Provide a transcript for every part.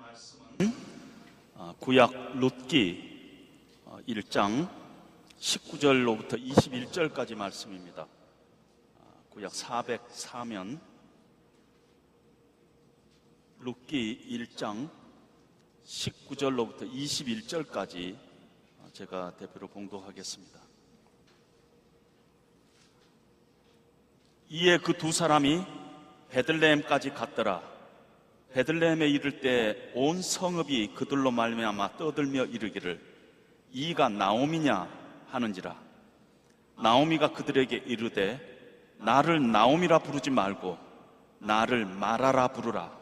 말씀은 구약 룻기 1장 19절로부터 21절까지 말씀입니다. 구약 404면 룻기 1장 19절로부터 21절까지 제가 대표로 봉독하겠습니다. 이에 그 두 사람이 베들레헴까지 갔더라. 베들레헴에 이를 때 온 성읍이 그들로 말미암아 떠들며 이르기를 이가 나오미냐 하는지라. 나오미가 그들에게 이르되 나를 나오미라 부르지 말고 나를 마라라 부르라.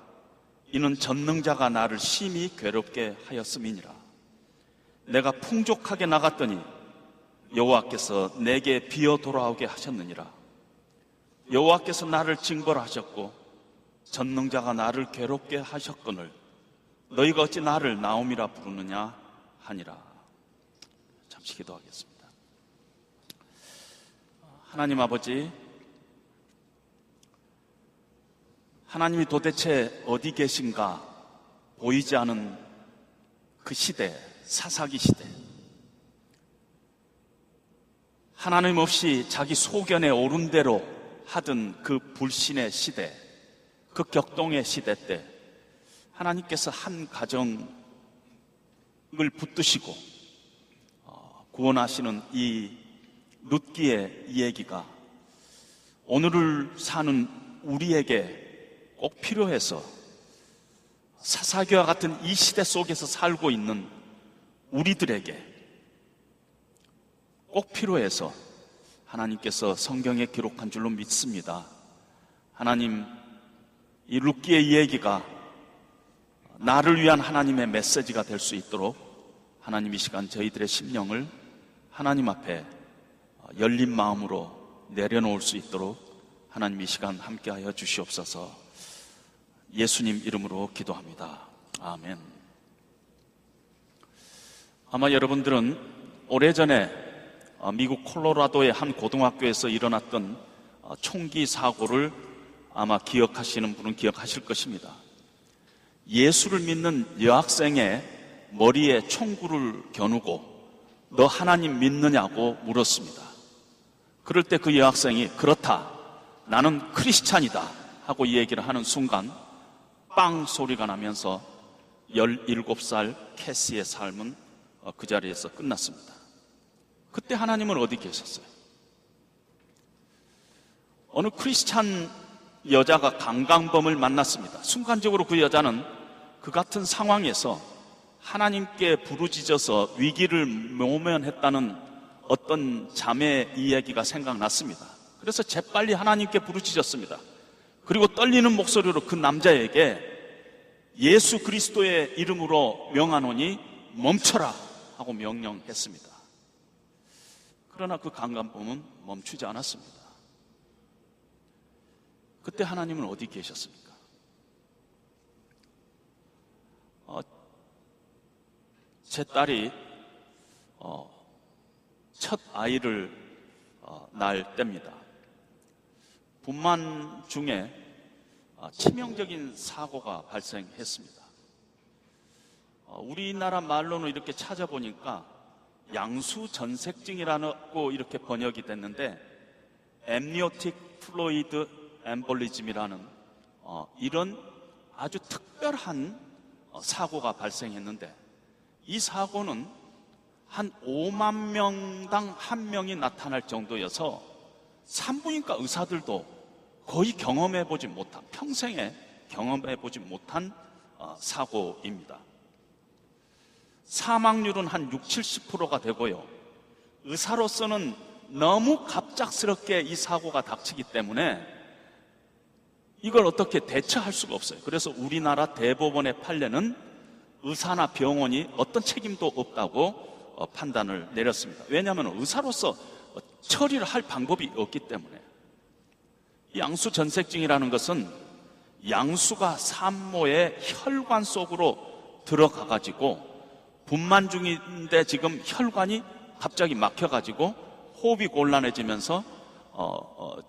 이는 전능자가 나를 심히 괴롭게 하였음이니라. 내가 풍족하게 나갔더니 여호와께서 내게 비어 돌아오게 하셨느니라. 여호와께서 나를 징벌하셨고 전능자가 나를 괴롭게 하셨거늘 너희가 어찌 나를 나오미라 부르느냐 하니라. 잠시 기도하겠습니다. 하나님 아버지, 하나님이 도대체 어디 계신가 보이지 않은 그 시대, 사사기 시대, 하나님 없이 자기 소견에 오른 대로 하던 그 불신의 시대, 그 격동의 시대 때 하나님께서 한 가정을 붙드시고 구원하시는 이 룻기의 이야기가 오늘을 사는 우리에게 꼭 필요해서, 사사기와 같은 이 시대 속에서 살고 있는 우리들에게 꼭 필요해서 하나님께서 성경에 기록한 줄로 믿습니다. 하나님, 이 룻기의 이야기가 나를 위한 하나님의 메시지가 될 수 있도록 하나님 이 시간 저희들의 심령을 하나님 앞에 열린 마음으로 내려놓을 수 있도록 하나님 이 시간 함께하여 주시옵소서. 예수님 이름으로 기도합니다. 아멘. 아마 여러분들은 오래전에 미국 콜로라도의 한 고등학교에서 일어났던 총기 사고를 아마 기억하시는 분은 기억하실 것입니다. 예수를 믿는 여학생의 머리에 총구를 겨누고 너 하나님 믿느냐고 물었습니다. 그럴 때 그 여학생이 그렇다, 나는 크리스찬이다 하고 이 얘기를 하는 순간 빵 소리가 나면서 17살 캐시의 삶은 그 자리에서 끝났습니다. 그때 하나님은 어디 계셨어요? 어느 크리스찬 여자가 강간범을 만났습니다. 순간적으로 그 여자는 그 같은 상황에서 하나님께 부르짖어서 위기를 모면했다는 어떤 자매의 이야기가 생각났습니다. 그래서 재빨리 하나님께 부르짖었습니다. 그리고 떨리는 목소리로 그 남자에게 예수 그리스도의 이름으로 명하노니 멈춰라 하고 명령했습니다. 그러나 그 강간범은 멈추지 않았습니다. 그때 하나님은 어디 계셨습니까? 제 딸이 첫 아이를 낳을 때입니다. 분만 중에 치명적인 사고가 발생했습니다. 우리나라 말로는 이렇게 찾아보니까 양수전색증이라고 이렇게 번역이 됐는데 엠니오틱 플루이드 엠볼리즘이라는 이런 아주 특별한 사고가 발생했는데, 이 사고는 한 5만 명당 1명이 나타날 정도여서 산부인과 의사들도 거의 경험해보지 못한, 평생에 경험해보지 못한 사고입니다. 사망률은 한 60-70%가 되고요, 의사로서는 너무 갑작스럽게 이 사고가 닥치기 때문에 이걸 어떻게 대처할 수가 없어요. 그래서 우리나라 대법원의 판례는 의사나 병원이 어떤 책임도 없다고 판단을 내렸습니다. 왜냐하면 의사로서 처리를 할 방법이 없기 때문에. 이 양수전색증이라는 것은 양수가 산모의 혈관 속으로 들어가가지고 분만 중인데 지금 혈관이 갑자기 막혀가지고 호흡이 곤란해지면서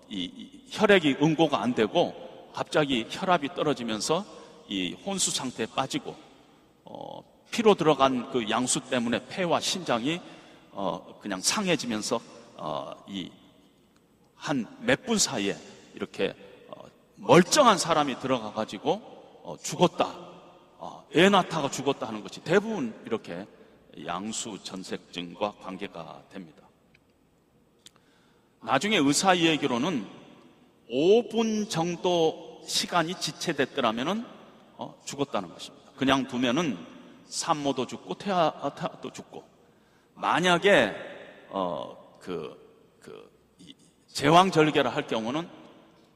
이 혈액이 응고가 안 되고 갑자기 혈압이 떨어지면서 이 혼수 상태에 빠지고, 피로 들어간 그 양수 때문에 폐와 신장이 그냥 상해지면서 이 한 몇 분 사이에 이렇게 멀쩡한 사람이 들어가 가지고 죽었다, 애 낳다가 죽었다 하는 것이 대부분 이렇게 양수 전색증과 관계가 됩니다. 나중에 의사 이야기로는 5분 정도 시간이 지체됐더라면은 죽었다는 것입니다. 그냥 두면은 산모도 죽고 태아도 죽고, 만약에 제왕절개를 할 경우는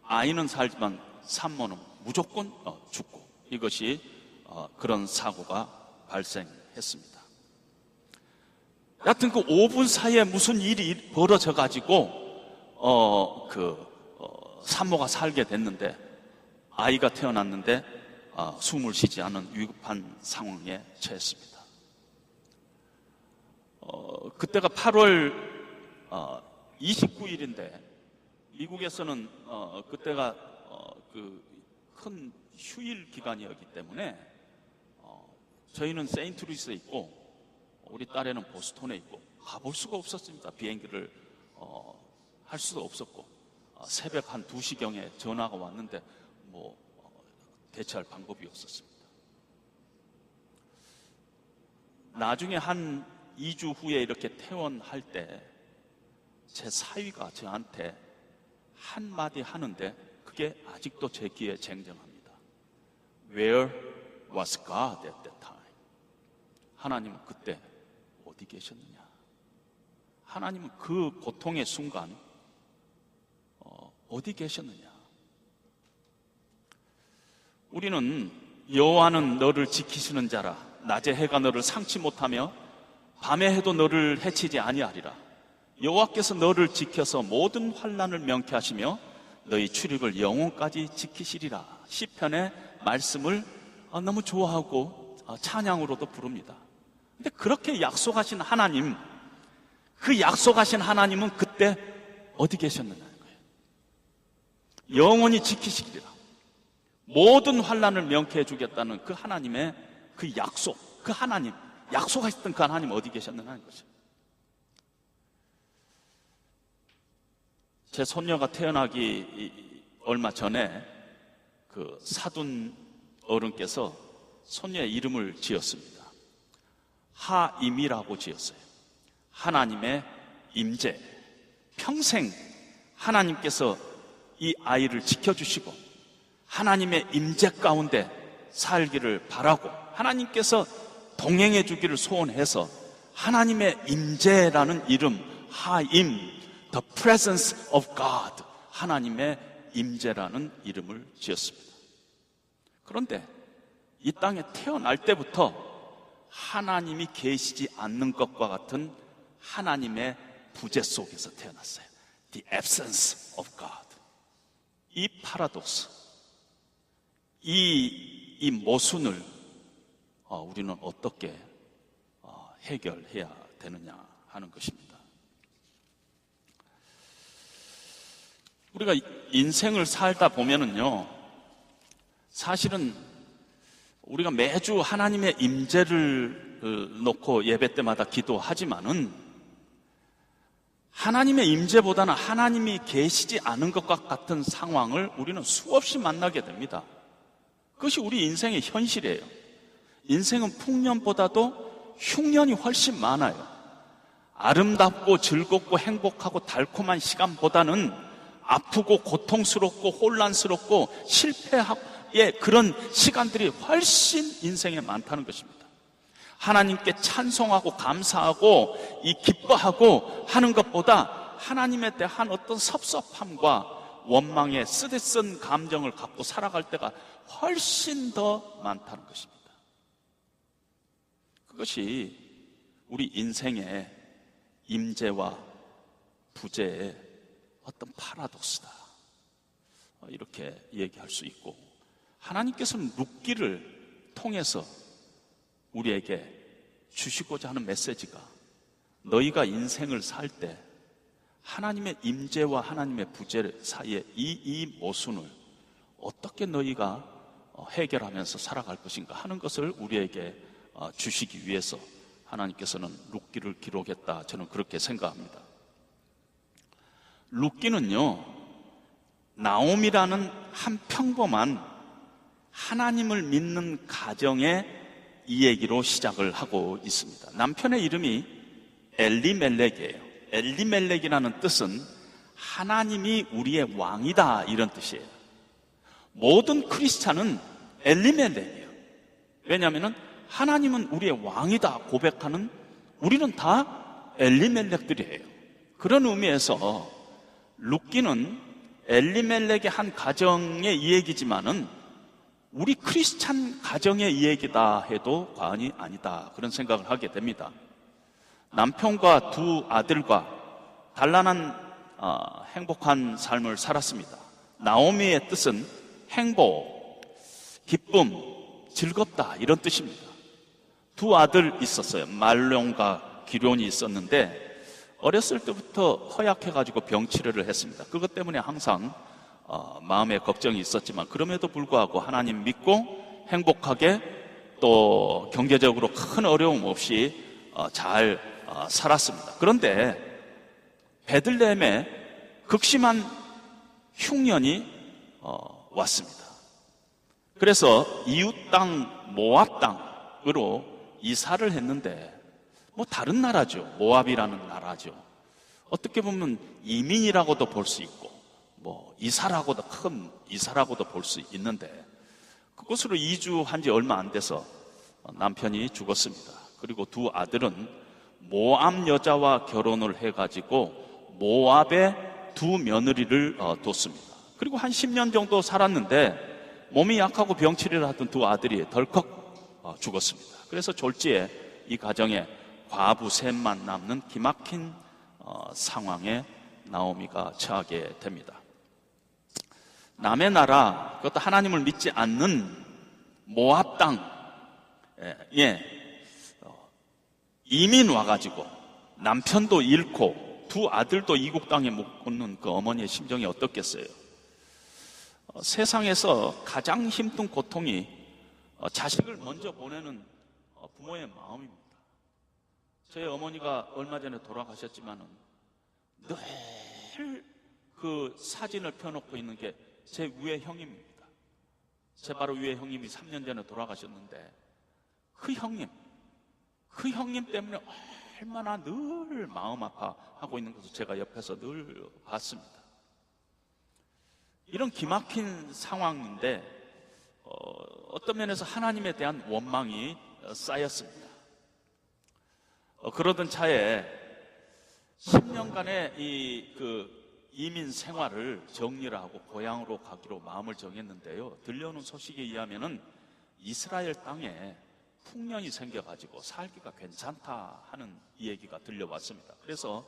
아이는 살지만 산모는 무조건 죽고, 이것이 그런 사고가 발생했습니다. 여하튼 그 5분 사이에 무슨 일이 벌어져 가지고 산모가 살게 됐는데, 아이가 태어났는데 숨을 쉬지 않은 위급한 상황에 처했습니다. 그때가 8월 29일인데 미국에서는 그때가 큰 휴일 기간이었기 때문에 저희는 세인트루이스에 있고 우리 딸애는 보스턴에 있고 가볼 수가 없었습니다. 비행기를 할 수도 없었고, 새벽 한 2시경에 전화가 왔는데 대처할 방법이 없었습니다. 나중에 한 2주 후에 이렇게 퇴원할 때 제 사위가 저한테 한마디 하는데 그게 아직도 제 귀에 쟁쟁합니다. Where was God at that time? 하나님은 그때 어디 계셨느냐? 하나님은 그 고통의 순간 어디 계셨느냐? 우리는 여호와는 너를 지키시는 자라, 낮에 해가 너를 상치 못하며 밤에 해도 너를 해치지 아니하리라. 여호와께서 너를 지켜서 모든 환난을 명쾌하시며 너희 출입을 영혼까지 지키시리라. 시편의 말씀을 너무 좋아하고 찬양으로도 부릅니다. 근데 그렇게 약속하신 하나님, 그 약속하신 하나님은 그때 어디 계셨느냐는 거예요. 영원히 지키시리라. 모든 환난을 명쾌해 주겠다는 그 하나님의 그 약속, 그 하나님, 약속하셨던 그 하나님 어디 계셨느냐는 거죠. 제 손녀가 태어나기 얼마 전에 그 사돈 어른께서 손녀의 이름을 지었습니다. 하임이라고 지었어요. 하나님의 임재. 평생 하나님께서 이 아이를 지켜주시고 하나님의 임재 가운데 살기를 바라고 하나님께서 동행해 주기를 소원해서 하나님의 임재라는 이름, 하임, The presence of God, 하나님의 임재라는 이름을 지었습니다. 그런데 이 땅에 태어날 때부터 하나님이 계시지 않는 것과 같은 하나님의 부재 속에서 태어났어요. The absence of God. 이 파라독스, 이 모순을 우리는 어떻게 해결해야 되느냐 하는 것입니다. 우리가 인생을 살다 보면은요, 사실은 우리가 매주 하나님의 임재를 놓고 예배 때마다 기도하지만은 하나님의 임재보다는 하나님이 계시지 않은 것과 같은 상황을 우리는 수없이 만나게 됩니다. 그것이 우리 인생의 현실이에요. 인생은 풍년보다도 흉년이 훨씬 많아요. 아름답고 즐겁고 행복하고 달콤한 시간보다는 아프고 고통스럽고 혼란스럽고 실패의 그런 시간들이 훨씬 인생에 많다는 것입니다. 하나님께 찬송하고 감사하고 기뻐하고 하는 것보다 하나님에 대한 어떤 섭섭함과 원망의 쓰디쓴 감정을 갖고 살아갈 때가 훨씬 더 많다는 것입니다. 그것이 우리 인생의 임재와 부재의 어떤 파라독스다, 이렇게 얘기할 수 있고, 하나님께서는 룻기를 통해서 우리에게 주시고자 하는 메시지가, 너희가 인생을 살 때 하나님의 임재와 하나님의 부재 사이에 이 모순을 어떻게 너희가 해결하면서 살아갈 것인가 하는 것을 우리에게 주시기 위해서 하나님께서는 룻기를 기록했다, 저는 그렇게 생각합니다. 룻기는요, 나옴이라는 한 평범한 하나님을 믿는 가정의 이 얘기로 시작을 하고 있습니다. 남편의 이름이 엘리멜렉이에요. 엘리멜렉이라는 뜻은 하나님이 우리의 왕이다, 이런 뜻이에요. 모든 크리스찬은 엘리멜렉이에요. 왜냐하면 하나님은 우리의 왕이다 고백하는 우리는 다 엘리멜렉들이에요. 그런 의미에서 룻기는 엘리멜렉의 한 가정의 이야기지만은 우리 크리스찬 가정의 이야기다 해도 과언이 아니다, 그런 생각을 하게 됩니다. 남편과 두 아들과 단란한 행복한 삶을 살았습니다. 나오미의 뜻은 행복, 기쁨, 즐겁다, 이런 뜻입니다. 두 아들 있었어요. 말론과 기럯이 있었는데 어렸을 때부터 허약해가지고 병치료를 했습니다. 그것 때문에 항상 마음에 걱정이 있었지만 그럼에도 불구하고 하나님 믿고 행복하게 또 경제적으로 큰 어려움 없이 잘 살았습니다. 그런데 베들레헴에 극심한 흉년이 왔습니다. 그래서 이웃 땅 모압 땅으로 이사를 했는데 다른 나라죠. 모압이라는 나라죠. 어떻게 보면 이민이라고도 볼 수 있고 이사라고도, 큰 이사라고도 볼 수 있는데 그곳으로 이주한 지 얼마 안 돼서 남편이 죽었습니다. 그리고 두 아들은 모압 여자와 결혼을 해가지고 모압에 두 며느리를 뒀습니다. 그리고 한 10년 정도 살았는데 몸이 약하고 병치료를 하던 두 아들이 덜컥 죽었습니다. 그래서 졸지에 이 가정에 과부 셋만 남는 기막힌 상황에 나오미가 처하게 됩니다. 남의 나라, 그것도 하나님을 믿지 않는 모압 땅에 이민 와가지고 남편도 잃고 두 아들도 이국 땅에 묻는 그 어머니의 심정이 어떻겠어요? 세상에서 가장 힘든 고통이 자식을 먼저 보내는 부모의 마음입니다. 저희 어머니가 얼마 전에 돌아가셨지만은 늘 그 사진을 펴놓고 있는 게 제 위에 형님입니다. 제 바로 위에 형님이 3년 전에 돌아가셨는데 그 형님 때문에 얼마나 늘 마음 아파하고 있는 것을 제가 옆에서 늘 봤습니다. 이런 기막힌 상황인데 어떤 면에서 하나님에 대한 원망이 쌓였습니다. 그러던 차에 10년간의 이민 생활을 정리를 하고 고향으로 가기로 마음을 정했는데요. 들려오는 소식에 의하면은 이스라엘 땅에 풍년이 생겨가지고 살기가 괜찮다 하는 이 얘기가 들려왔습니다. 그래서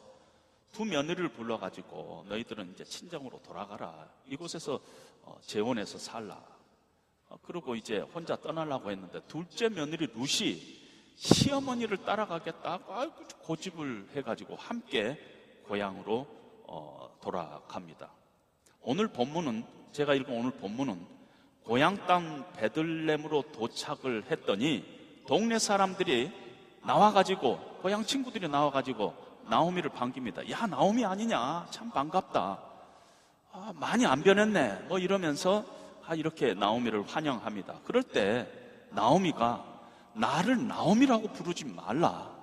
두 며느리를 불러가지고 너희들은 이제 친정으로 돌아가라. 이곳에서 재혼해서 살라. 그리고 이제 혼자 떠나려고 했는데 둘째 며느리 룻이 시어머니를 따라가겠다고 고집을 해가지고 함께 고향으로 돌아갑니다. 오늘 본문은, 제가 읽은 오늘 본문은 고향 땅 베들레헴으로 도착을 했더니 동네 사람들이 나와가지고, 고향 친구들이 나와가지고 나오미를 반깁니다. 야, 나오미 아니냐? 참 반갑다. 많이 안 변했네. 이러면서 이렇게 나오미를 환영합니다. 그럴 때 나오미가 나를 나오미라고 부르지 말라.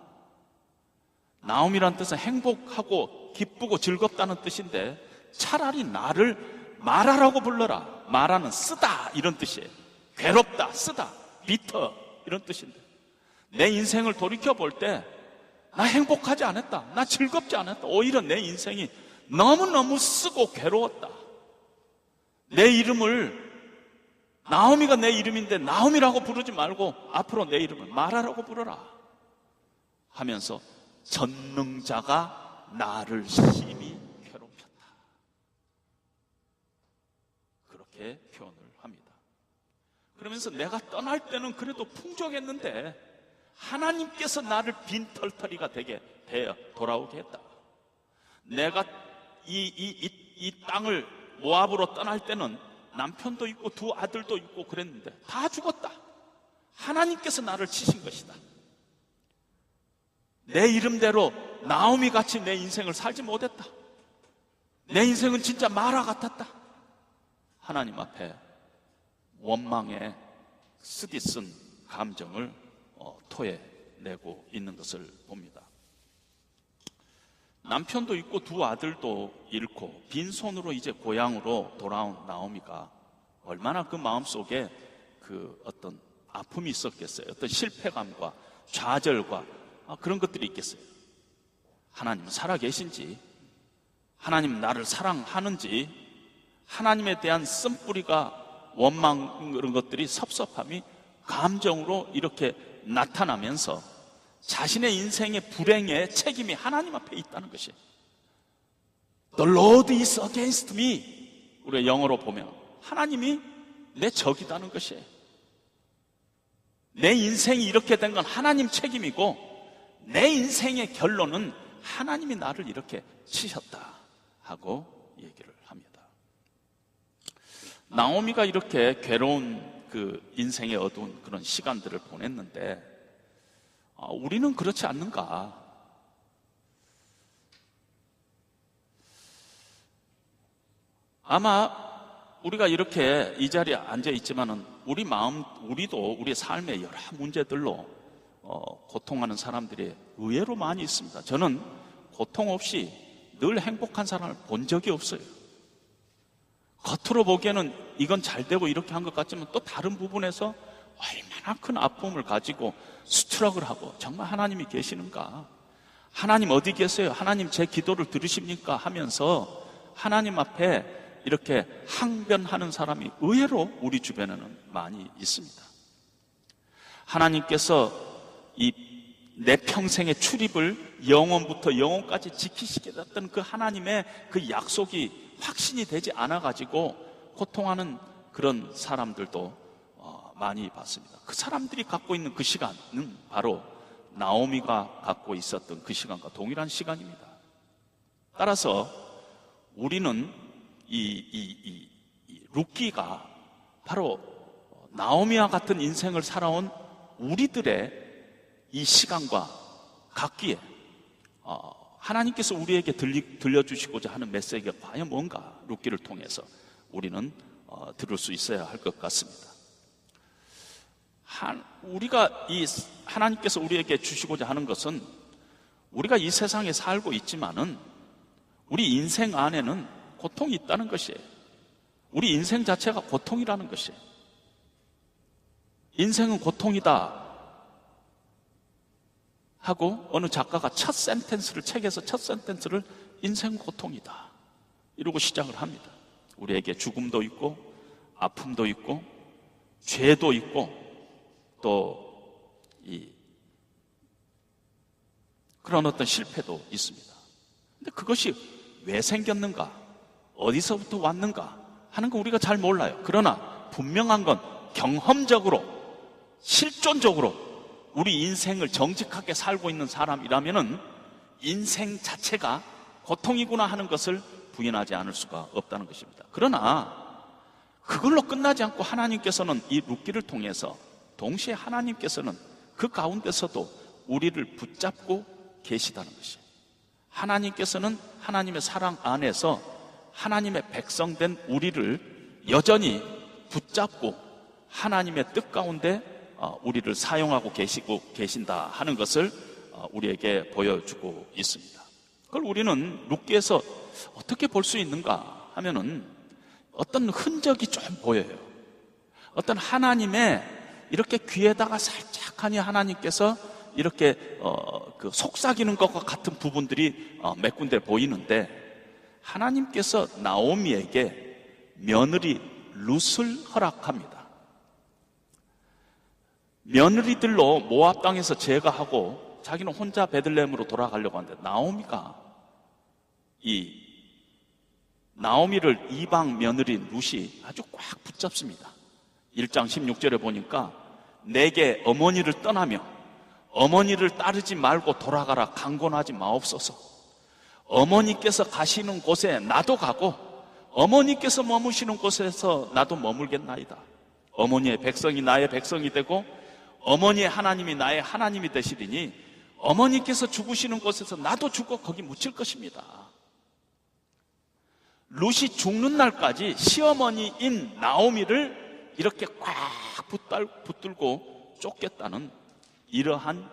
나오미란 뜻은 행복하고 기쁘고 즐겁다는 뜻인데 차라리 나를 마라라고 불러라. 마라는 쓰다 이런 뜻이에요. 괴롭다, 쓰다, 비터 이런 뜻인데 내 인생을 돌이켜 볼 때 나 행복하지 않았다, 나 즐겁지 않았다, 오히려 내 인생이 너무너무 쓰고 괴로웠다. 내 이름을, 나오미가 내 이름인데 나오미라고 부르지 말고 앞으로 내 이름을 마라라고 부르라 하면서 전능자가 나를 심히 괴롭혔다, 그렇게 표현을 합니다. 그러면서 내가 떠날 때는 그래도 풍족했는데 하나님께서 나를 빈털터리가 되게 돌아오게 했다. 내가 이 땅을 모압으로 떠날 때는 남편도 있고 두 아들도 있고 그랬는데 다 죽었다. 하나님께서 나를 치신 것이다. 내 이름대로 나오미 같이 내 인생을 살지 못했다. 내 인생은 진짜 마라 같았다. 하나님 앞에 원망에 쓰디쓴 감정을 토해내고 있는 것을 봅니다. 남편도 있고 두 아들도 잃고 빈손으로 이제 고향으로 돌아온 나오미가 얼마나 그 마음속에 그 어떤 아픔이 있었겠어요. 어떤 실패감과 좌절과 그런 것들이 있겠어요. 하나님 살아계신지, 하나님 나를 사랑하는지, 하나님에 대한 쓴뿌리가 원망, 그런 것들이 섭섭함이 감정으로 이렇게 나타나면서 자신의 인생의 불행의 책임이 하나님 앞에 있다는 것이, The Lord is against me. 우리가 영어로 보면 하나님이 내 적이다는 것이에요. 내 인생이 이렇게 된 건 하나님 책임이고 내 인생의 결론은 하나님이 나를 이렇게 치셨다 하고 얘기를 합니다. 나오미가 이렇게 괴로운 그 인생의 어두운 그런 시간들을 보냈는데 우리는 그렇지 않는가? 아마 우리가 이렇게 이 자리에 앉아 있지만은 우리도 우리의 삶의 여러 문제들로 고통하는 사람들이 의외로 많이 있습니다. 저는 고통 없이 늘 행복한 사람을 본 적이 없어요. 겉으로 보기에는 이건 잘 되고 이렇게 한 것 같지만 또 다른 부분에서 얼마나 큰 아픔을 가지고 스트럭을 하고, 정말 하나님이 계시는가? 하나님 어디 계세요? 하나님 제 기도를 들으십니까? 하면서 하나님 앞에 이렇게 항변하는 사람이 의외로 우리 주변에는 많이 있습니다. 하나님께서 내 평생의 출입을 영원부터 영원까지 지키시게 됐던 그 하나님의 그 약속이 확신이 되지 않아가지고 고통하는 그런 사람들도 많이 봤습니다. 그 사람들이 갖고 있는 그 시간은 바로 나오미가 갖고 있었던 그 시간과 동일한 시간입니다. 따라서 우리는 이 룻기가 바로 나오미와 같은 인생을 살아온 우리들의 이 시간과 같기에 하나님께서 우리에게 들려주시고자 하는 메시지가 과연 뭔가 룻기를 통해서 우리는 들을 수 있어야 할 것 같습니다. 우리가 하나님께서 우리에게 주시고자 하는 것은, 우리가 이 세상에 살고 있지만은 우리 인생 안에는 고통이 있다는 것이에요. 우리 인생 자체가 고통이라는 것이에요. 인생은 고통이다 하고 어느 작가가 책에서 첫 센텐스를 인생 고통이다 이러고 시작을 합니다. 우리에게 죽음도 있고 아픔도 있고 죄도 있고 또 그런 어떤 실패도 있습니다. 근데 그것이 왜 생겼는가, 어디서부터 왔는가 하는 거 우리가 잘 몰라요. 그러나 분명한 건 경험적으로, 실존적으로 우리 인생을 정직하게 살고 있는 사람이라면은 인생 자체가 고통이구나 하는 것을 부인하지 않을 수가 없다는 것입니다. 그러나 그걸로 끝나지 않고 하나님께서는 이 룻기를 통해서 동시에 하나님께서는 그 가운데서도 우리를 붙잡고 계시다는 것이에요. 하나님께서는 하나님의 사랑 안에서 하나님의 백성된 우리를 여전히 붙잡고 하나님의 뜻 가운데 우리를 사용하고 계신다 하는 것을 우리에게 보여주고 있습니다. 그걸 우리는 룻기에서 어떻게 볼 수 있는가 하면은 어떤 흔적이 좀 보여요. 어떤 하나님의 이렇게 귀에다가 살짝하니 하나님께서 이렇게 그 속삭이는 것과 같은 부분들이 몇 군데 보이는데, 하나님께서 나오미에게 며느리 룻을 허락합니다. 며느리들로 모압 땅에서 제거하고 자기는 혼자 베들레헴으로 돌아가려고 하는데, 나오미를 이방 며느리 룻이 아주 꽉 붙잡습니다. 1장 16절에 보니까 내게 어머니를 떠나며 어머니를 따르지 말고 돌아가라, 강권하지 마옵소서. 어머니께서 가시는 곳에 나도 가고 어머니께서 머무시는 곳에서 나도 머물겠나이다. 어머니의 백성이 나의 백성이 되고 어머니의 하나님이 나의 하나님이 되시리니 어머니께서 죽으시는 곳에서 나도 죽어 거기 묻힐 것입니다. 룻이 죽는 날까지 시어머니인 나오미를 이렇게 꽉 붙들고 쫓겠다는 이러한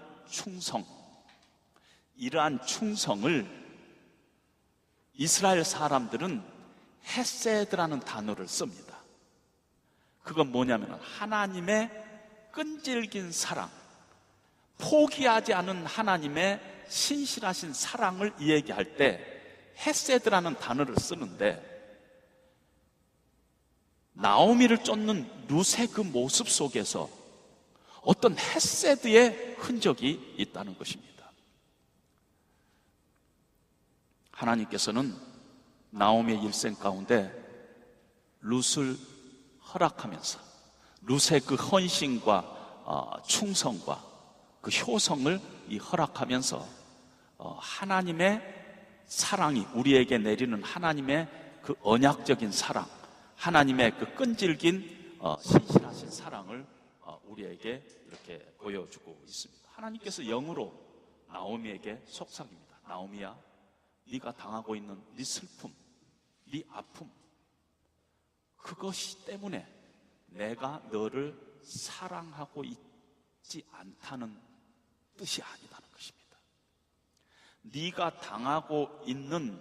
충성을 이스라엘 사람들은 헤세드라는 단어를 씁니다. 그건 뭐냐면 하나님의 끈질긴 사랑, 포기하지 않은 하나님의 신실하신 사랑을 이야기할 때 헤세드라는 단어를 쓰는데, 나오미를 쫓는 룻의 그 모습 속에서 어떤 헤세드의 흔적이 있다는 것입니다. 하나님께서는 나오미의 일생 가운데 룻을 허락하면서 룻의 그 헌신과 충성과 그 효성을 허락하면서 하나님의 사랑이, 우리에게 내리는 하나님의 그 언약적인 사랑, 하나님의 그 끈질긴 신실하신 사랑을 우리에게 이렇게 보여주고 있습니다. 하나님께서 영으로 나오미에게 속삭입니다. 나오미야, 네가 당하고 있는 네 슬픔, 네 아픔, 그것이 때문에 내가 너를 사랑하고 있지 않다는 뜻이 아니다는 것입니다. 네가 당하고 있는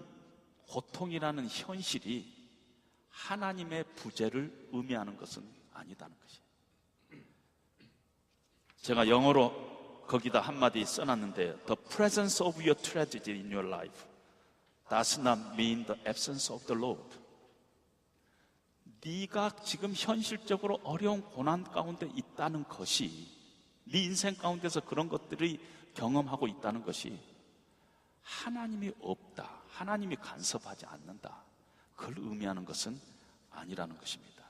고통이라는 현실이 하나님의 부재를 의미하는 것은 아니다는 것이에요. 제가 영어로 거기다 한마디 써놨는데, The presence of your tragedy in your life does not mean the absence of the Lord. 네가 지금 현실적으로 어려운 고난 가운데 있다는 것이, 네 인생 가운데서 그런 것들이 경험하고 있다는 것이 하나님이 없다, 하나님이 간섭하지 않는다, 그걸 의미하는 것은 아니라는 것입니다.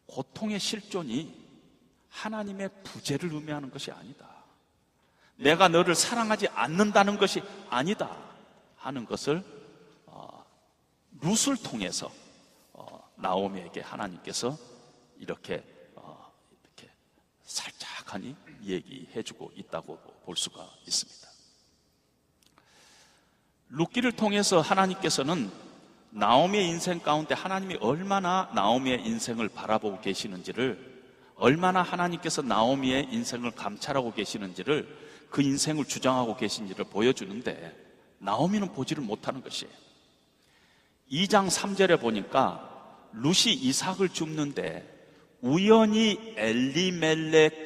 고통의 실존이 하나님의 부재를 의미하는 것이 아니다, 내가 너를 사랑하지 않는다는 것이 아니다 하는 것을 룻을 통해서 나오미에게 하나님께서 이렇게 살짝하니 얘기해주고 있다고 볼 수가 있습니다. 룻기를 통해서 하나님께서는 나오미의 인생 가운데 하나님이 얼마나 나오미의 인생을 바라보고 계시는지를, 얼마나 하나님께서 나오미의 인생을 감찰하고 계시는지를, 그 인생을 주장하고 계신지를 보여주는데, 나오미는 보지를 못하는 것이에요. 2장 3절에 보니까 룻이 이삭을 줍는데 우연히 엘리멜렉이라는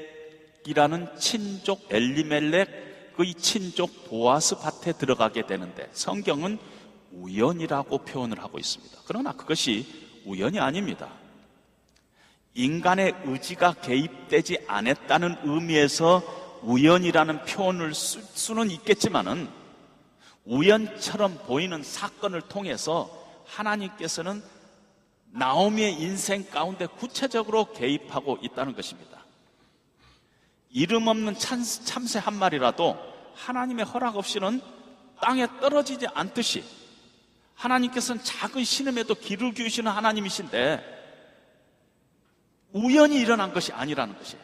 친족, 엘리멜렉 그의 친족 보아스 밭에 들어가게 되는데, 성경은 우연이라고 표현을 하고 있습니다. 그러나 그것이 우연이 아닙니다. 인간의 의지가 개입되지 않았다는 의미에서 우연이라는 표현을 쓸 수는 있겠지만은, 우연처럼 보이는 사건을 통해서 하나님께서는 나오미의 인생 가운데 구체적으로 개입하고 있다는 것입니다. 이름 없는 참새 한 마리라도 하나님의 허락 없이는 땅에 떨어지지 않듯이, 하나님께서는 작은 신음에도 귀를 기우시는 하나님이신데 우연히 일어난 것이 아니라는 것이에요.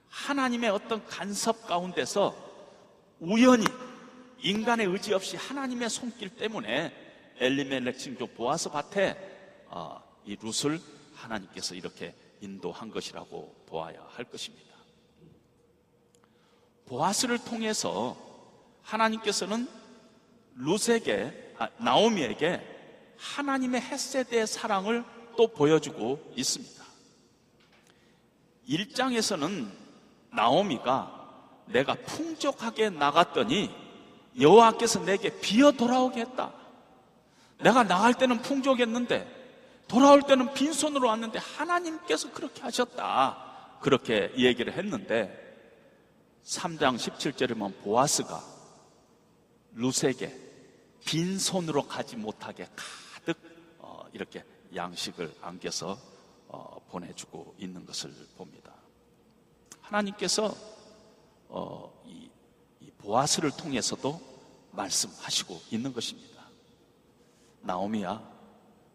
하나님의 어떤 간섭 가운데서 우연히, 인간의 의지 없이 하나님의 손길 때문에 엘리멜렉 친족 보아스 밭에 이 룻을 하나님께서 이렇게 인도한 것이라고 보아야 할 것입니다. 보아스를 통해서 하나님께서는 나오미에게 하나님의 헤세드의 사랑을 또 보여주고 있습니다. 1장에서는 나오미가 내가 풍족하게 나갔더니 여호와께서 내게 비어 돌아오게 했다, 내가 나갈 때는 풍족했는데 돌아올 때는 빈손으로 왔는데 하나님께서 그렇게 하셨다, 그렇게 얘기를 했는데, 3장 17절에 보면 보아스가 룻에게 빈손으로 가지 못하게 가득 이렇게 양식을 안겨서 보내주고 있는 것을 봅니다. 하나님께서 이 보아스를 통해서도 말씀하시고 있는 것입니다. 나오미야,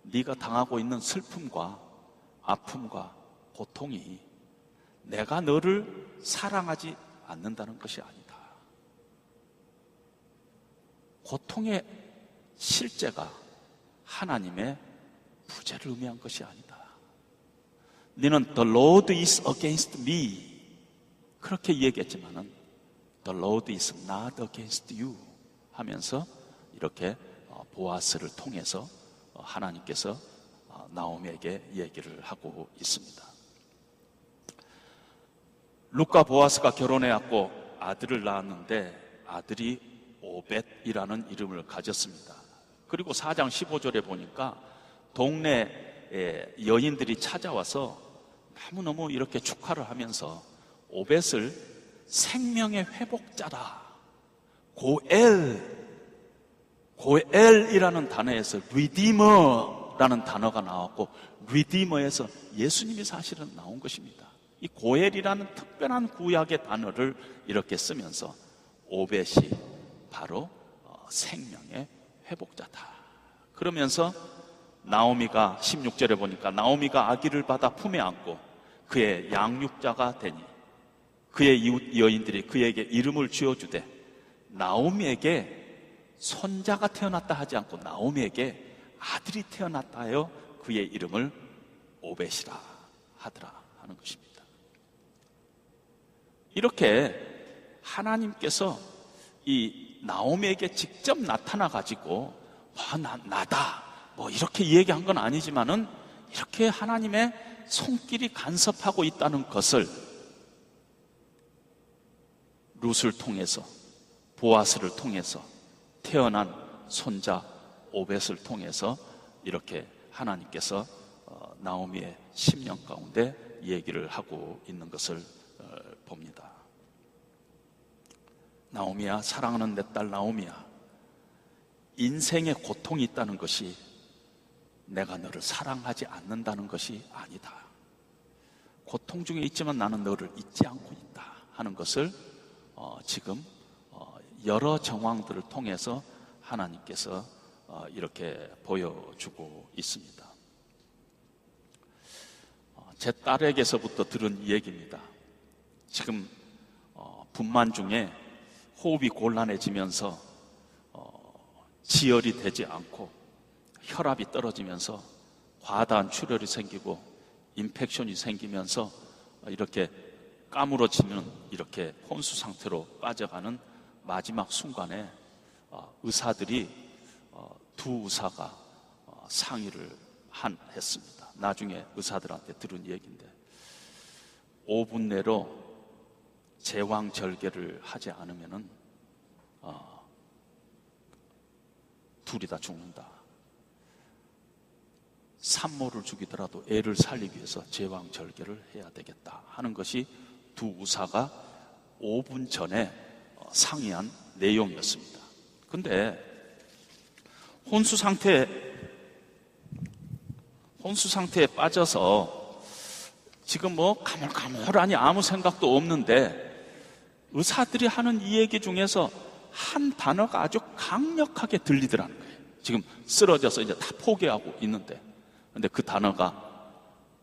네가 당하고 있는 슬픔과 아픔과 고통이 내가 너를 사랑하지 않는다는 것이 아니다. 고통의 실제가 하나님의 부재를 의미한 것이 아니다. 너는 The Lord is against me 그렇게 얘기했지만은 The Lord is not against you 하면서 이렇게 보아스를 통해서 하나님께서 나오미에게 얘기를 하고 있습니다. 룻과 보아스가 결혼해왔고 아들을 낳았는데 아들이 오벳이라는 이름을 가졌습니다. 그리고 4장 15절에 보니까 동네 여인들이 찾아와서 너무너무 이렇게 축하를 하면서 오벳을 생명의 회복자라, 고엘이라는 단어에서 리디머라는 단어가 나왔고, 리디머에서 예수님이 사실은 나온 것입니다. 이 고엘이라는 특별한 구약의 단어를 이렇게 쓰면서 오벳이 바로 생명의 회복자다. 그러면서 나오미가 16절에 보니까 나오미가 아기를 받아 품에 안고 그의 양육자가 되니 그의 이웃 여인들이 그에게 이름을 지어주되 나오미에게 손자가 태어났다 하지 않고 나오미에게 아들이 태어났다 하여 그의 이름을 오벳이라 하더라 하는 것입니다. 이렇게 하나님께서 이 나오미에게 직접 나타나 가지고 나다 이렇게 얘기한 건 아니지만은 이렇게 하나님의 손길이 간섭하고 있다는 것을 룻을 통해서, 보아스를 통해서, 태어난 손자 오벳을 통해서 이렇게 하나님께서 나오미의 심령 가운데 얘기를 하고 있는 것을 봅니다. 나오미야, 사랑하는 내 딸 나오미야, 인생에 고통이 있다는 것이 내가 너를 사랑하지 않는다는 것이 아니다. 고통 중에 있지만 나는 너를 잊지 않고 있다 하는 것을 지금 여러 정황들을 통해서 하나님께서 이렇게 보여주고 있습니다. 제 딸에게서부터 들은 이야기입니다. 지금 분만 중에 호흡이 곤란해지면서 지혈이 되지 않고 혈압이 떨어지면서 과다한 출혈이 생기고 인펙션이 생기면서 이렇게 까무러지는 이렇게 혼수 상태로 빠져가는 마지막 순간에 의사들이 두 의사가 상의를 했습니다. 나중에 의사들한테 들은 얘기인데 5분 내로 제왕절개를 하지 않으면은 둘이 다 죽는다. 산모를 죽이더라도 애를 살리기 위해서 제왕절개를 해야 되겠다 하는 것이 두 의사가 5분 전에 상의한 내용이었습니다. 근데 혼수 상태에 빠져서 지금 가물가물하니 아무 생각도 없는데 의사들이 하는 이 얘기 중에서 한 단어가 아주 강력하게 들리더라는 거예요. 지금 쓰러져서 이제 다 포기하고 있는데, 근데 그 단어가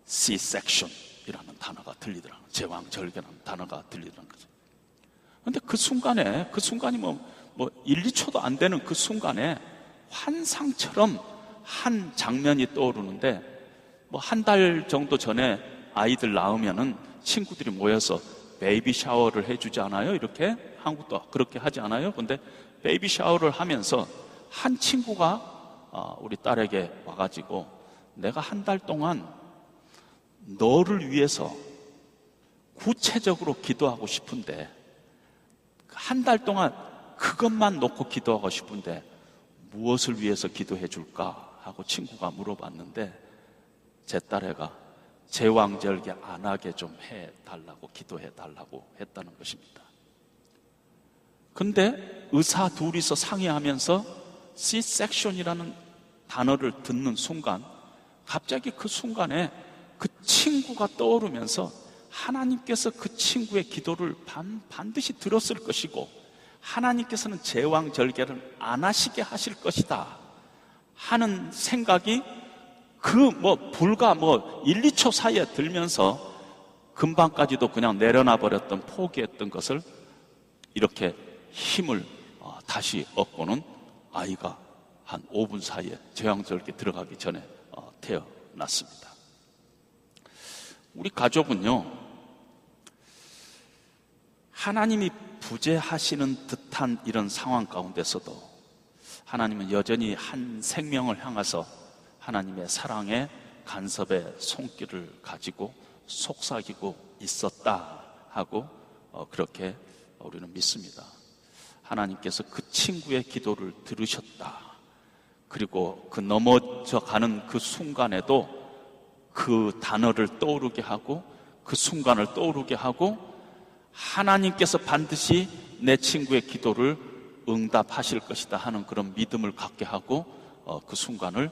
C-section이라는 단어가 들리더라는 거예요. 제왕절개라는 단어가 들리더라는 거죠. 근데 그 순간이 1, 2초도 안 되는 그 순간에 환상처럼 한 장면이 떠오르는데, 한 달 정도 전에 아이들 낳으면은 친구들이 모여서 베이비 샤워를 해주지 않아요? 이렇게 한국도 그렇게 하지 않아요? 근데 베이비 샤워를 하면서 한 친구가 우리 딸에게 와가지고 내가 한 달 동안 너를 위해서 구체적으로 기도하고 싶은데 한 달 동안 그것만 놓고 기도하고 싶은데 무엇을 위해서 기도해 줄까 하고 친구가 물어봤는데 제 딸애가 제왕절개 안 하게 좀 해달라고 기도해달라고 했다는 것입니다. 근데 의사 둘이서 상의하면서 C-section이라는 단어를 듣는 순간 갑자기 그 순간에 그 친구가 떠오르면서 하나님께서 그 친구의 기도를 반드시 들었을 것이고 하나님께서는 제왕절개를 안 하시게 하실 것이다 하는 생각이 불과 1, 2초 사이에 들면서 금방까지도 그냥 내려놔 버렸던, 포기했던 것을 이렇게 힘을 다시 얻고는 아이가 한 5분 사이에 제왕절개 들어가기 전에 태어났습니다. 우리 가족은요, 하나님이 부재하시는 듯한 이런 상황 가운데서도 하나님은 여전히 한 생명을 향해서 하나님의 사랑의 간섭의 손길을 가지고 속삭이고 있었다 하고 그렇게 우리는 믿습니다. 하나님께서 그 친구의 기도를 들으셨다. 그리고 그 넘어져 가는 그 순간에도 그 단어를 떠오르게 하고 그 순간을 떠오르게 하고 하나님께서 반드시 내 친구의 기도를 응답하실 것이다 하는 그런 믿음을 갖게 하고 그 순간을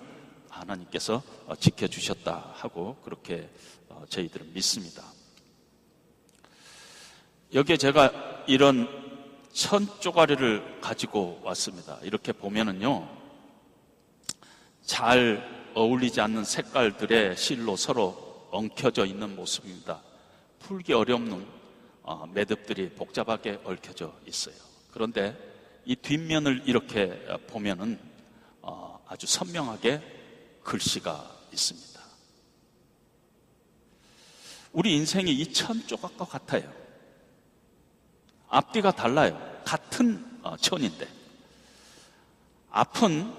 하나님께서 지켜주셨다 하고 그렇게 저희들은 믿습니다. 여기에 제가 이런 1000쪼가리를 가지고 왔습니다. 이렇게 보면은요, 잘 어울리지 않는 색깔들의 실로 서로 엉켜져 있는 모습입니다. 풀기 어렵는 매듭들이 복잡하게 얽혀져 있어요. 그런데 이 뒷면을 이렇게 보면은 아주 선명하게 글씨가 있습니다. 우리 인생이 이 1000조각과 같아요. 앞뒤가 달라요. 같은 천인데 앞은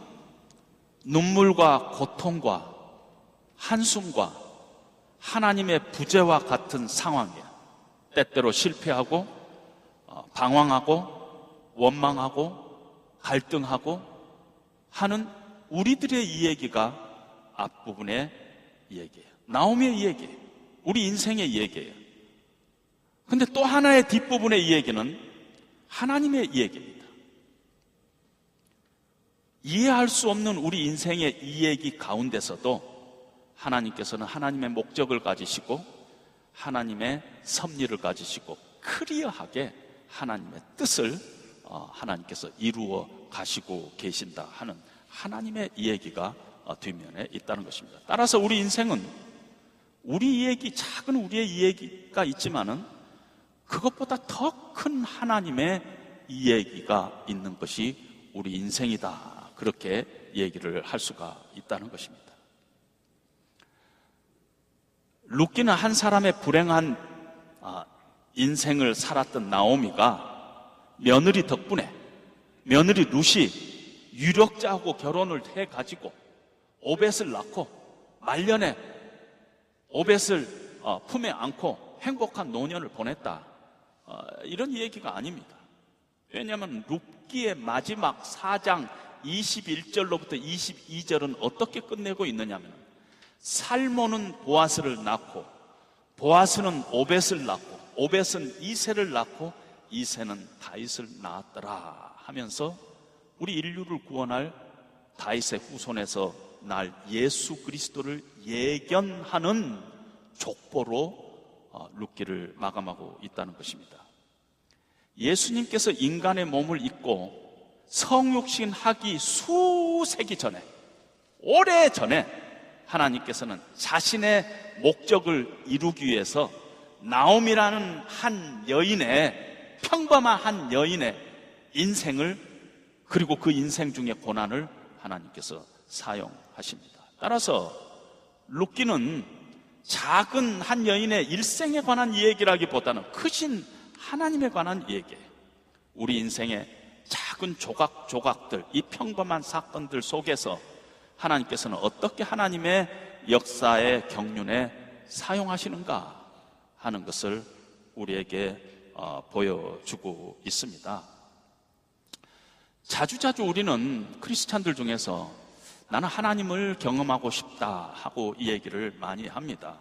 눈물과 고통과 한숨과 하나님의 부재와 같은 상황이에요. 때때로 실패하고 방황하고 원망하고 갈등하고 하는 우리들의 이야기가 앞부분의 이야기예요. 나오미의 이야기예요. 우리 인생의 이야기예요. 근데 또 하나의 뒷부분의 이야기는 하나님의 이야기입니다. 이해할 수 없는 우리 인생의 이야기 가운데서도 하나님께서는 하나님의 목적을 가지시고 하나님의 섭리를 가지시고 클리어하게 하나님의 뜻을 하나님께서 이루어 가시고 계신다 하는 하나님의 이야기가 뒷면에 있다는 것입니다. 따라서 우리 인생은 우리 이야기, 작은 우리의 이야기가 있지만은 그것보다 더 큰 하나님의 이야기가 있는 것이 우리 인생이다. 그렇게 얘기를 할 수가 있다는 것입니다. 룻기는 한 사람의 불행한 인생을 살았던 나오미가 며느리 덕분에 며느리 룻이 유력자하고 결혼을 해가지고 오벳을 낳고 말년에 오벳을 품에 안고 행복한 노년을 보냈다. 이런 얘기가 아닙니다. 왜냐하면 룻기의 마지막 4장 21절로부터 22절은 어떻게 끝내고 있느냐면 살모는 보아스를 낳고 보아스는 오벳을 낳고 오벳은 이새를 낳고 이새는 다윗을 낳았더라 하면서 우리 인류를 구원할 다윗의 후손에서 날 예수 그리스도를 예견하는 족보로 룻기를 마감하고 있다는 것입니다. 예수님께서 인간의 몸을 입고 성육신 하기 수세기 전에, 오래 전에 하나님께서는 자신의 목적을 이루기 위해서 나오미라는 한 여인의, 평범한 한 여인의 인생을, 그리고 그 인생 중의 고난을 하나님께서 사용하십니다. 따라서 룻기는 작은 한 여인의 일생에 관한 이야기라기보다는 크신 하나님에 관한 이야기예요. 우리 인생의 작은 조각조각들, 이 평범한 사건들 속에서 하나님께서는 어떻게 하나님의 역사의 경륜에 사용하시는가 하는 것을 우리에게 보여주고 있습니다. 자주자주 우리는 크리스찬들 중에서 나는 하나님을 경험하고 싶다 하고 이 얘기를 많이 합니다.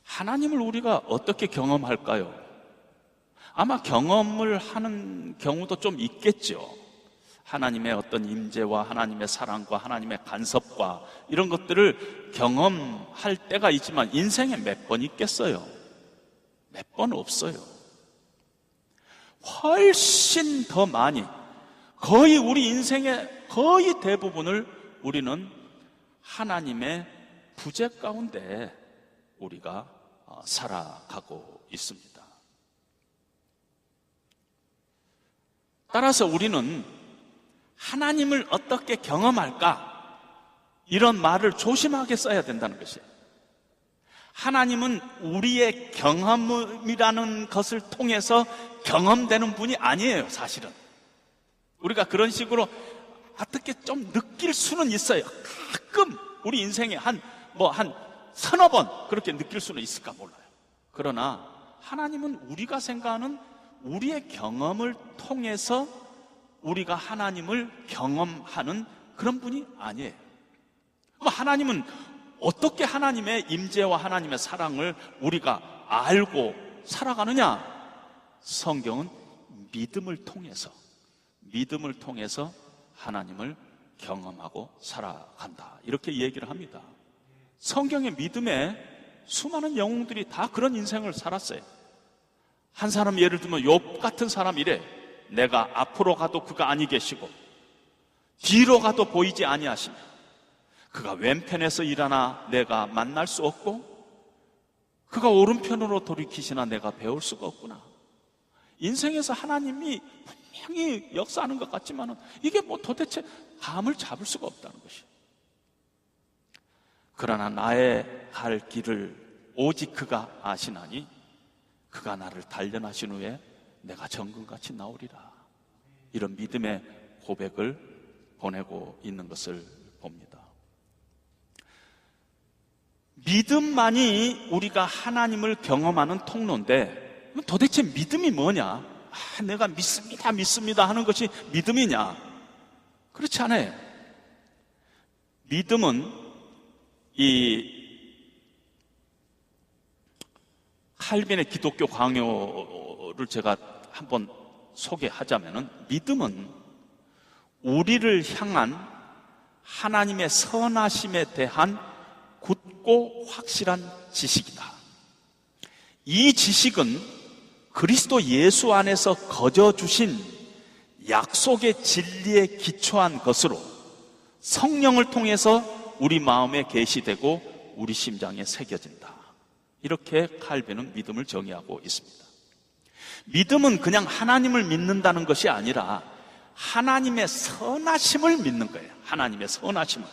하나님을 우리가 어떻게 경험할까요? 아마 경험을 하는 경우도 좀 있겠죠. 하나님의 어떤 임재와 하나님의 사랑과 하나님의 간섭과 이런 것들을 경험할 때가 있지만 인생에 몇 번 있겠어요? 몇 번 없어요. 훨씬 더 많이, 거의 우리 인생의 거의 대부분을 우리는 하나님의 부재 가운데 우리가 살아가고 있습니다. 따라서 우리는 하나님을 어떻게 경험할까? 이런 말을 조심하게 써야 된다는 것이에요. 하나님은 우리의 경험이라는 것을 통해서 경험되는 분이 아니에요, 사실은. 우리가 그런 식으로 어떻게 좀 느낄 수는 있어요. 가끔 우리 인생에 한 서너 번 그렇게 느낄 수는 있을까 몰라요. 그러나 하나님은 우리가 생각하는 우리의 경험을 통해서 우리가 하나님을 경험하는 그런 분이 아니에요. 하나님은 어떻게 하나님의 임재와 하나님의 사랑을 우리가 알고 살아가느냐? 성경은 믿음을 통해서 하나님을 경험하고 살아간다, 이렇게 얘기를 합니다. 성경의 믿음에 수많은 영웅들이 다 그런 인생을 살았어요. 한 사람 예를 들면 욥 같은 사람이래. 내가 앞으로 가도 그가 아니 계시고 뒤로 가도 보이지 아니하시며 그가 왼편에서 일하나 내가 만날 수 없고 그가 오른편으로 돌이키시나 내가 배울 수가 없구나. 인생에서 하나님이 분명히 역사하는 것 같지만 이게 도대체 감을 잡을 수가 없다는 것이. 그러나 나의 갈 길을 오직 그가 아시나니 그가 나를 단련하신 후에 내가 정금같이 나오리라. 이런 믿음의 고백을 보내고 있는 것을 봅니다. 믿음만이 우리가 하나님을 경험하는 통로인데 도대체 믿음이 뭐냐? 내가 믿습니다 하는 것이 믿음이냐? 그렇지 않아요. 믿음은 이 칼빈의 기독교 강요를 제가 한번 소개하자면은, 믿음은 우리를 향한 하나님의 선하심에 대한 굳고 확실한 지식이다. 이 지식은 그리스도 예수 안에서 거저 주신 약속의 진리에 기초한 것으로 성령을 통해서 우리 마음에 계시되고 우리 심장에 새겨진다. 이렇게 칼빈은 믿음을 정의하고 있습니다. 믿음은 그냥 하나님을 믿는다는 것이 아니라 하나님의 선하심을 믿는 거예요. 하나님의 선하심을,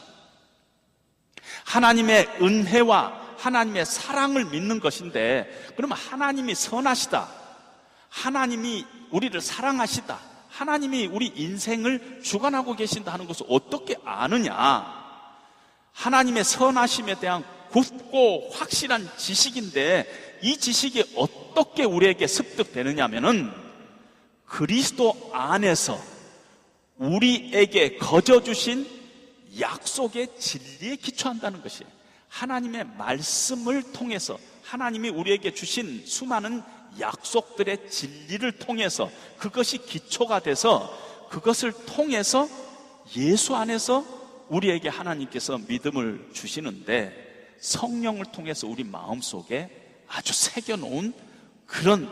하나님의 은혜와 하나님의 사랑을 믿는 것인데, 그러면 하나님이 선하시다, 하나님이 우리를 사랑하시다, 하나님이 우리 인생을 주관하고 계신다 하는 것을 어떻게 아느냐? 하나님의 선하심에 대한 굳고 확실한 지식인데, 이 지식이 어떻게 우리에게 습득되느냐 하면은 그리스도 안에서 우리에게 거저 주신 약속의 진리에 기초한다는 것이에요. 하나님의 말씀을 통해서, 하나님이 우리에게 주신 수많은 약속들의 진리를 통해서, 그것이 기초가 돼서 그것을 통해서 예수 안에서 우리에게 하나님께서 믿음을 주시는데, 성령을 통해서 우리 마음속에 아주 새겨놓은 그런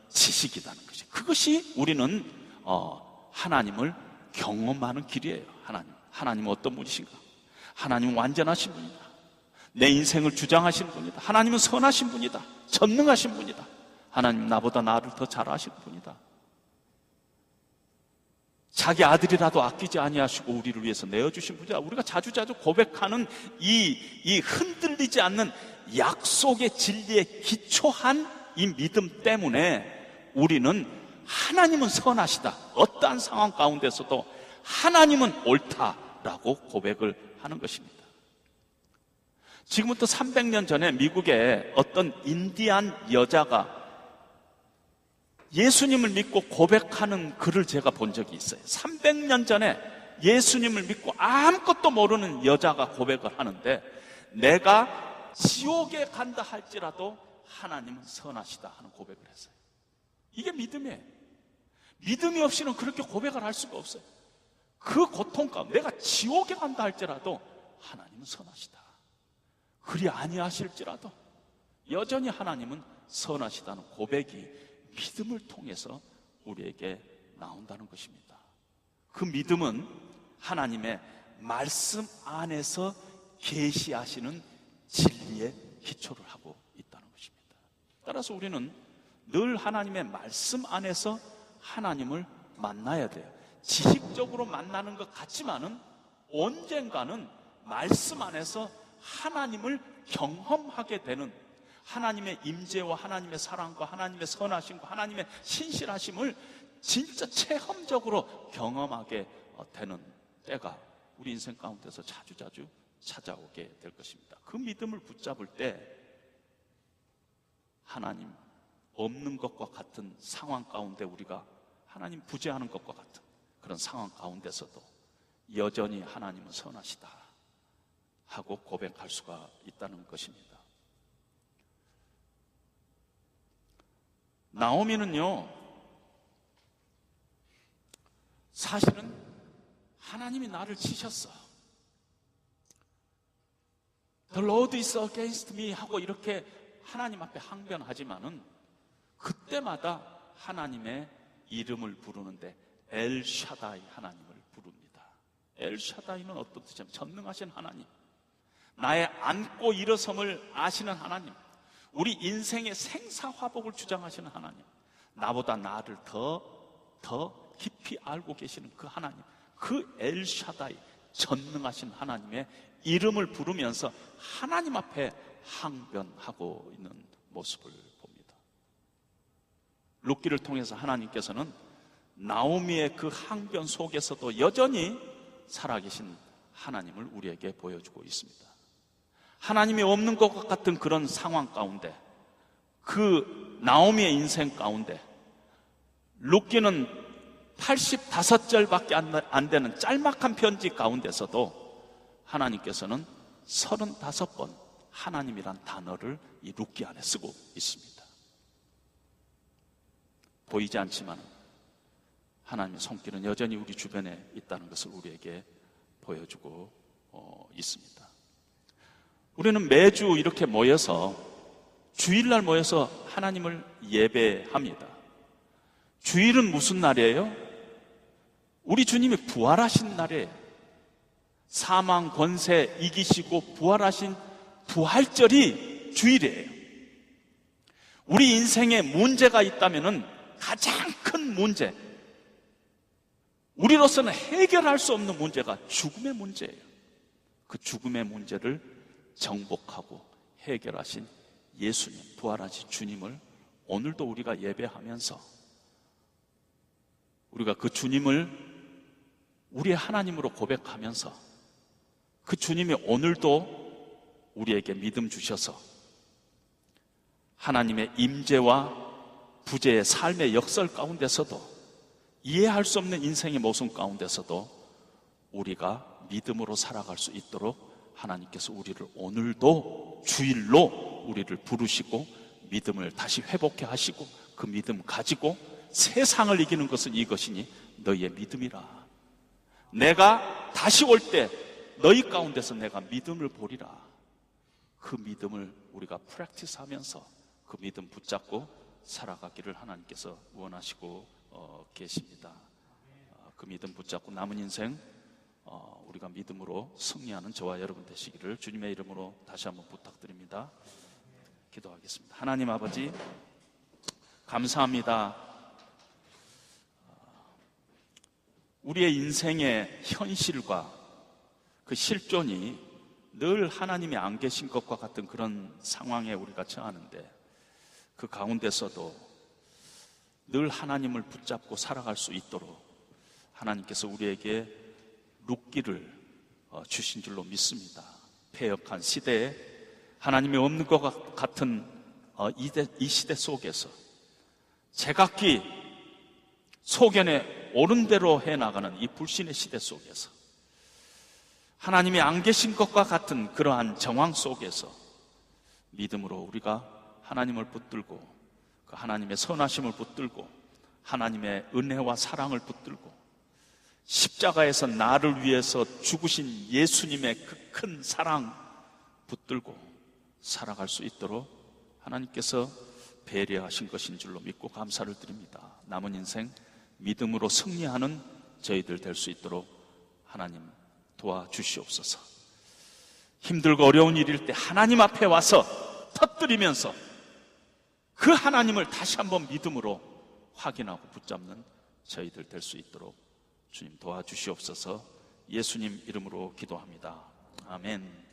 지식이라는 것이죠. 그것이 우리는 하나님을 경험하는 길이에요. 하나님은 어떤 분이신가? 하나님은 완전하신 분이다. 내 인생을 주장하시는 분이다. 하나님은 선하신 분이다. 전능하신 분이다. 하나님 나보다 나를 더 잘 아시는 분이다. 자기 아들이라도 아끼지 아니하시고 우리를 위해서 내어주신 분이다. 우리가 자주자주 고백하는 이 흔들리지 않는 약속의 진리에 기초한 이 믿음 때문에 우리는 하나님은 선하시다, 어떠한 상황 가운데서도 하나님은 옳다라고 고백을 하는 것입니다. 지금부터 300년 전에 미국의 어떤 인디안 여자가 예수님을 믿고 고백하는 글을 제가 본 적이 있어요. 300년 전에 예수님을 믿고 아무것도 모르는 여자가 고백을 하는데, 내가 지옥에 간다 할지라도 하나님은 선하시다 하는 고백을 했어요. 이게 믿음이에요. 믿음이 없이는 그렇게 고백을 할 수가 없어요. 그 고통 가운데 내가 지옥에 간다 할지라도 하나님은 선하시다, 그리 아니하실지라도 여전히 하나님은 선하시다는 고백이 믿음을 통해서 우리에게 나온다는 것입니다. 그 믿음은 하나님의 말씀 안에서 계시하시는 진리에 기초를 하고 따라서 우리는 늘 하나님의 말씀 안에서 하나님을 만나야 돼요. 지식적으로 만나는 것 같지만은 언젠가는 말씀 안에서 하나님을 경험하게 되는, 하나님의 임재와 하나님의 사랑과 하나님의 선하심과 하나님의 신실하심을 진짜 체험적으로 경험하게 되는 때가 우리 인생 가운데서 자주자주 찾아오게 될 것입니다. 그 믿음을 붙잡을 때 하나님 없는 것과 같은 상황 가운데 우리가 하나님 부재하는 것과 같은 그런 상황 가운데서도 여전히 하나님은 선하시다 하고 고백할 수가 있다는 것입니다. 나오미는요, 사실은 하나님이 나를 치셨어. The Lord is against me 하고 이렇게 하나님 앞에 항변하지만은 그때마다 하나님의 이름을 부르는데 엘샤다이 하나님을 부릅니다. 엘샤다이는 어떤 뜻이냐면 전능하신 하나님, 나의 앉고 일어섬을 아시는 하나님, 우리 인생의 생사화복을 주장하시는 하나님, 나보다 나를 더 깊이 알고 계시는 그 하나님, 그 엘샤다이 전능하신 하나님의 이름을 부르면서 하나님 앞에 항변하고 있는 모습을 봅니다. 룻기를 통해서 하나님께서는 나오미의 그 항변 속에서도 여전히 살아계신 하나님을 우리에게 보여주고 있습니다. 하나님이 없는 것 같은 그런 상황 가운데, 그 나오미의 인생 가운데 룻기는 85절밖에 안 되는 짤막한 편지 가운데서도 하나님께서는 35번 하나님이란 단어를 이 룻기 안에 쓰고 있습니다. 보이지 않지만 하나님의 손길은 여전히 우리 주변에 있다는 것을 우리에게 보여주고 있습니다. 우리는 매주 이렇게 모여서, 주일날 모여서 하나님을 예배합니다. 주일은 무슨 날이에요? 우리 주님이 부활하신 날이에요. 사망 권세 이기시고 부활하신 부활절이 주일이에요. 우리 인생에 문제가 있다면은 가장 큰 문제, 우리로서는 해결할 수 없는 문제가 죽음의 문제예요. 그 죽음의 문제를 정복하고 해결하신 예수님, 부활하신 주님을 오늘도 우리가 예배하면서 우리가 그 주님을 우리의 하나님으로 고백하면서 그 주님이 오늘도 우리에게 믿음 주셔서 하나님의 임재와 부재의 삶의 역설 가운데서도, 이해할 수 없는 인생의 모습 가운데서도 우리가 믿음으로 살아갈 수 있도록 하나님께서 우리를 오늘도 주일로 우리를 부르시고 믿음을 다시 회복해 하시고, 그 믿음 가지고 세상을 이기는 것은 이것이니 너희의 믿음이라. 내가 다시 올 때 너희 가운데서 내가 믿음을 보리라. 그 믿음을 우리가 프랙티스 하면서 그 믿음 붙잡고 살아가기를 하나님께서 원하시고 계십니다. 그 믿음 붙잡고 남은 인생 우리가 믿음으로 승리하는 저와 여러분 되시기를 주님의 이름으로 다시 한번 부탁드립니다. 기도하겠습니다. 하나님 아버지, 감사합니다. 우리의 인생의 현실과 그 실존이 늘 하나님이 안 계신 것과 같은 그런 상황에 우리가 처하는데, 그 가운데서도 늘 하나님을 붙잡고 살아갈 수 있도록 하나님께서 우리에게 룻기를 주신 줄로 믿습니다. 패역한 시대에 하나님이 없는 것 같은 이 시대 속에서 제각기 소견에 옳은 대로 해나가는 이 불신의 시대 속에서 하나님이 안 계신 것과 같은 그러한 정황 속에서 믿음으로 우리가 하나님을 붙들고 그 하나님의 선하심을 붙들고 하나님의 은혜와 사랑을 붙들고 십자가에서 나를 위해서 죽으신 예수님의 그 큰 사랑 붙들고 살아갈 수 있도록 하나님께서 배려하신 것인 줄로 믿고 감사를 드립니다. 남은 인생 믿음으로 승리하는 저희들 될 수 있도록 하나님 도와주시옵소서. 힘들고 어려운 일일 때 하나님 앞에 와서 터뜨리면서 그 하나님을 다시 한번 믿음으로 확인하고 붙잡는 저희들 될 수 있도록 주님 도와주시옵소서. 예수님 이름으로 기도합니다. 아멘.